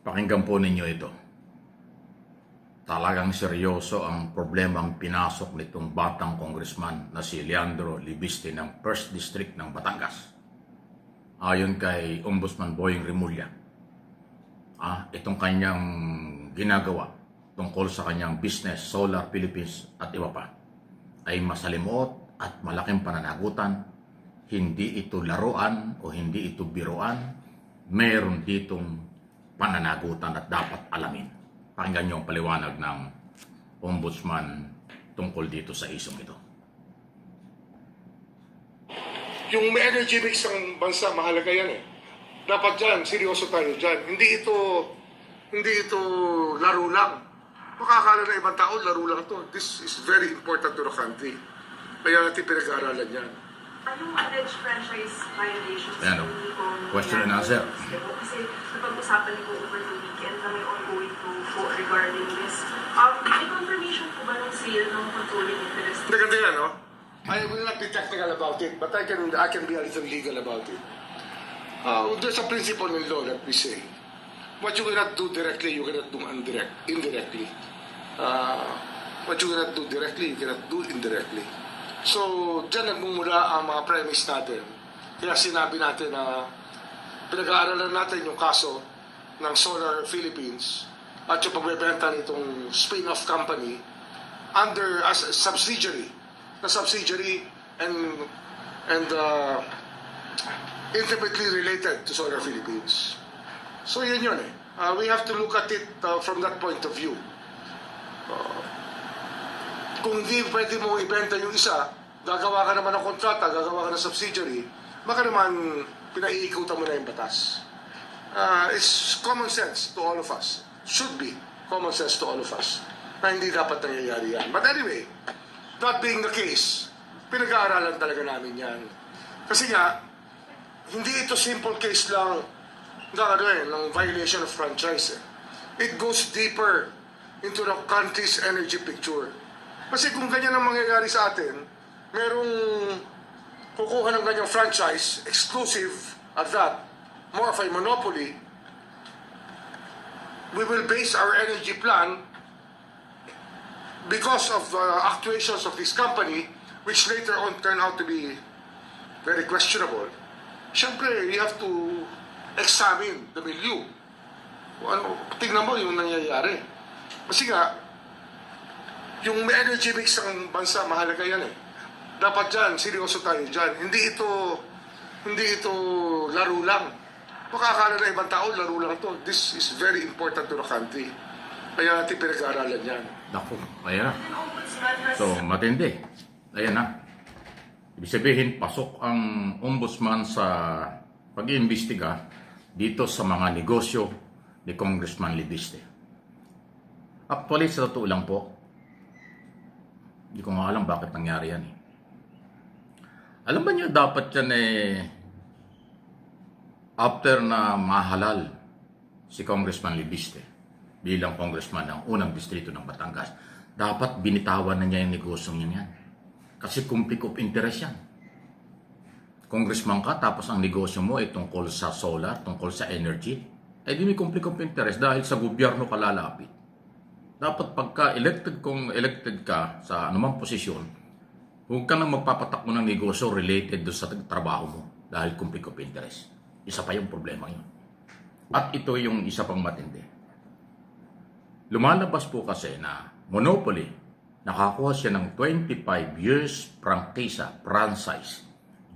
Pakinggan po ninyo ito. Talagang seryoso ang problemang pinasok nitong batang congressman na si Leandro Libiste ng 1st District ng Batangas. Ayon kay Ombudsman Boying Remulla, itong kanyang ginagawa tungkol sa kanyang business, Solar Philippines at iba pa, ay masalimuot at malaking pananagutan. Hindi ito laruan o hindi ito biruan. Meron ditong pananagutan at dapat alamin. Pakinggan niyo ang paliwanag ng Ombudsman tungkol dito sa isong ito. Yung energy mix ng bansa, mahalaga yan eh. Dapat dyan, seryoso tayo dyan. Hindi ito laro lang. Makakala na ibang tao, laro lang ito. This is very important to the country. Kaya natin pinag-aaralan yan. Anong alleged franchise violations? Ayan o. Question and answer. Kasi napag-usapan niyo po over the weekend na may ongoing po regarding this. May confirmation po ba ng sale ng controlling interest? Maganda yan, no? I will not be technical about it, but I can be a little legal about it. There's a principle in law that we say, what you cannot do directly, you cannot do indirectly. What you cannot do directly, you cannot do indirectly. So, dyan nagmumula ang mga premise natin. Kaya sinabi natin na pinag-aaralan natin yung kaso ng Solar Philippines at yung pagbebenta nitong spin-off company under as a subsidiary and intimately related to Solar Philippines. So yun eh. We have to look at it from that point of view. Kung hindi pwede mo ibenta yung isa, gagawa ka naman ng kontrata, gagawa ka ng subsidiary, baka naman pinaiikutan mo na yung batas. It's common sense to all of us. Should be common sense to all of us na hindi dapat nangyayari yan. But anyway, that being the case, pinag-aaralan talaga namin yan. Kasi nga, hindi ito simple case lang ng violation of franchise. It goes deeper into the country's energy picture. Kasi kung ganyan ang mangyayari sa atin, merong kukuha ng ganyang franchise, exclusive at that, more of a monopoly, we will base our energy plan because of actuations of this company, which later on turned out to be very questionable. Siyempre, you have to examine the milieu. Tingnan mo yung nangyayari. Kasi nga, yung energy mix ng bansa, mahalaga yan eh. Dapat dyan, seryoso tayo dyan. Hindi ito laro lang. Makakala na ibang tao, laro lang ito. This is very important to the country. Kaya natin pinag-aaralan yan. Naku, ayan na. So, matindi. Ayan na. Ibig sabihin, pasok ang ombudsman sa pag-iimbestiga dito sa mga negosyo ni Congressman Libiste. Actually, sa totoo lang po, hindi ko nga alam bakit nangyari yan eh. Alam ba niyo, dapat yan after na mahalal si Congressman Libiste bilang congressman ng unang distrito ng Batangas, dapat binitawan na niya yung negosyong yan. Kasi conflict of interest yan. Congressman ka, tapos ang negosyo mo ay tungkol sa solar, tungkol sa energy, di may conflict of interest dahil sa gobyerno ka lalapit. Dapat pagka elected ka sa anumang posisyon, huwag ka nang magpapatakbo ng negosyo related do sa trabaho mo dahil conflict of interest. Isa pa yung problema yun. At ito yung isa pang matindi. Lumalabas po kasi na monopoly, nakakuha siya ng 25 years franchise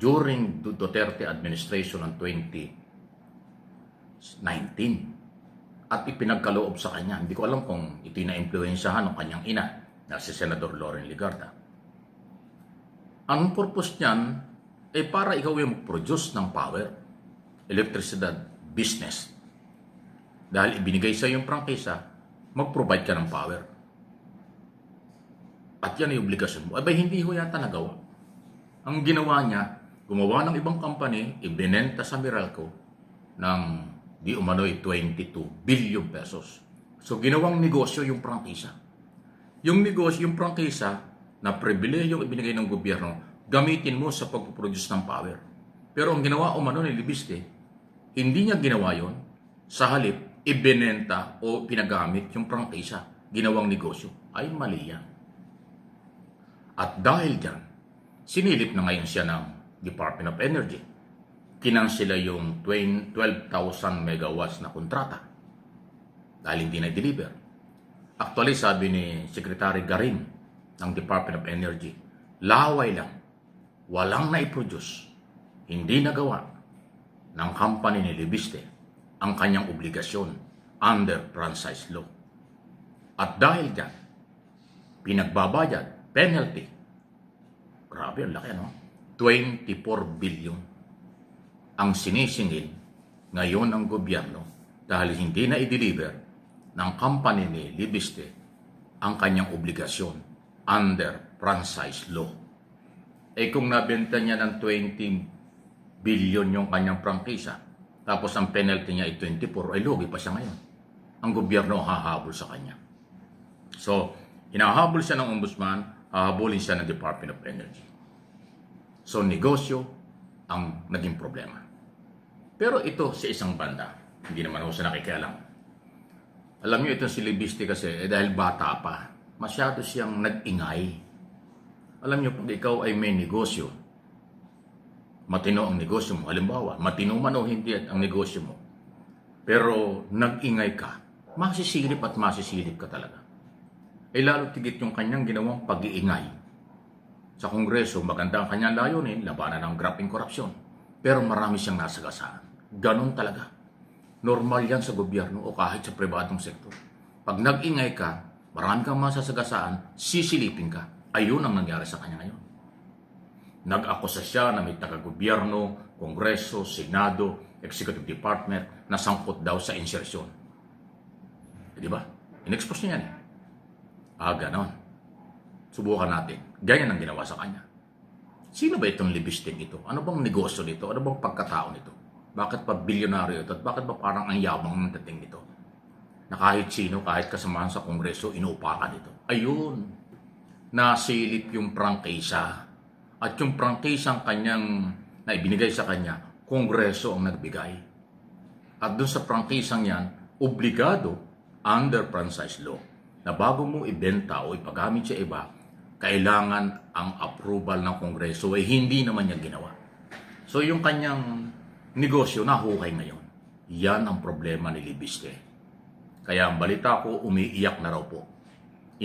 during Duterte administration ng 2019. At ipinagkaloob sa kanya. Hindi ko alam kung ito'y na-impluensyahan ng kanyang ina na si Senador Loren Legarda. Ang purpose niyan ay para ikaw yung mag-produce ng power, electricidad, business. Dahil ibinigay sa yung prangkisa, mag-provide ka ng power. At yan ay obligasyon mo. Abay, hindi ho yata nagawa. Ang ginawa niya, gumawa ng ibang company, ibinenta sa Meralco ng di umano'y 22 billion pesos. So, ginawang negosyo yung prangkisa. Yung negosyo, yung prangkisa, na pribilehyo ibinigay ng gobyerno, gamitin mo sa pag-produce ng power. Pero ang ginawa umano ni Libiste, hindi niya ginawa yon sa halip ibinenta o pinagamit yung prangkisa, ginawang negosyo, ay mali yan. At dahil dyan, sinilip na ngayon siya ng Department of Energy. Kinansela yung 12,000 megawatts na kontrata dahil hindi na-deliver. Actually, sabi ni Secretary Garin ng Department of Energy, laway lang, walang na-produce, hindi nagawa ng company ni Libiste ang kanyang obligasyon under franchise law. At dahil dyan, pinagbabayad, penalty, grabe, ang laki, no? 24 billion ang sinisingil ngayon ng gobyerno dahil hindi na i-deliver ng company ni Libiste ang kanyang obligasyon under franchise law. Eh kung nabenta niya ng 20 billion yung kanyang prangkisa, tapos ang penalty niya ay 24, ay lugi pa siya ngayon. Ang gobyerno hahabol sa kanya. So, hinahabol siya ng ombudsman, hahabulin siya ng Department of Energy. So, negosyo ang naging problema. Pero ito sa isang banda, hindi naman ako sa nakikialam. Alam niyo, itong si Libiste kasi, dahil bata pa, masyado siyang nag-ingay. Alam niyo, pag ikaw ay may negosyo, matino ang negosyo mo, halimbawa, matino man o hindi ang negosyo mo, pero nag-ingay ka, masisilip at masisilip ka talaga. Eh lalo tigit yung kanyang ginawang pag-iingay. Sa Kongreso, maganda ang kanyang layunin, labanan ng grabing korupsyon. Pero marami siyang nasagasaan. Ganon talaga. Normal yan sa gobyerno o kahit sa pribadong sektor. Pag nag-ingay ka, marami kang masasagasaan, sisilipin ka. Ayun ang nangyari sa kanya ngayon. Nag-akusa siya na may taga-gobyerno, Kongreso, Senado, Executive Department na sangkot daw sa insersyon. Di ba? In-expose niya yan. Ganon. Subukan natin. Ganyan ang ginawa sa kanya. Sino ba itong Libiste ito? Ano bang negosyo nito? Ano bang pagkatao nito? Bakit pa bilyonaryo ito? At bakit ba parang ang yabang ng dating nito? Na kahit sino, kahit kasamahan sa Kongreso, inuupakan ito. Ayun. Nasilip yung prangkisa. At yung prangkisang kanyang na ibinigay sa kanya, Kongreso ang nagbigay. At doon sa prangkisang yan, obligado under franchise law na bago mo ibenta o ipagamit sa iba, kailangan ang approval ng Kongreso ay hindi naman niya ginawa. So yung kanyang negosyo nahukay ngayon. Yan ang problema ni Libiste. Kaya ang balita ko, umiiyak na raw po.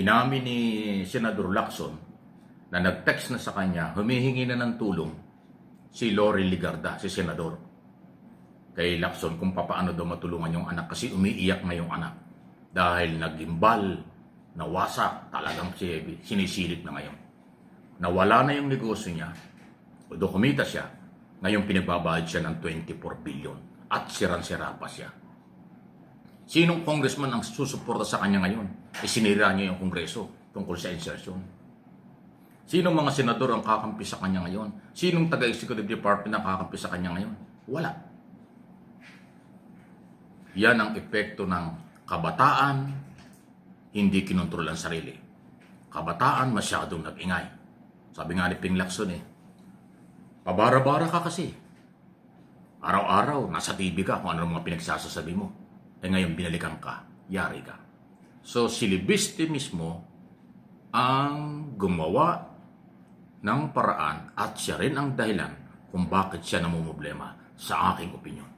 Inamin ni Senador Lacson na nag-text na sa kanya, humihingi na ng tulong si Lori Ligarda, si Senador. Kay Lacson kung paano daw matulungan yung anak kasi umiiyak na yung anak. Dahil nagimbal, nawasak, talagang sinisilip na ngayon. Nawala na yung negosyo niya, although kumita siya, ngayon pinagbabayad siya ng 24 billion at sirang-sira pa siya. Sinong congressman ang susuporta sa kanya ngayon? Sinira niya yung Kongreso tungkol sa insertion. Sinong mga senador ang kakampi sa kanya ngayon? Sinong taga-executive department ang kakampi sa kanya ngayon? Wala. Yan ang epekto ng kabataan, hindi kinontrol ang sarili. Kabataan, masyadong nag-ingay. Sabi nga ni Ping Lacson pabara-bara ka kasi. Araw-araw, nasa TV ka kung ano mga pinagsasasabi mo. Eh ngayon, binalikan ka, yari ka. So, si Libiste mismo ang gumawa ng paraan at siya rin ang dahilan kung bakit siya namumblema sa aking opinyon.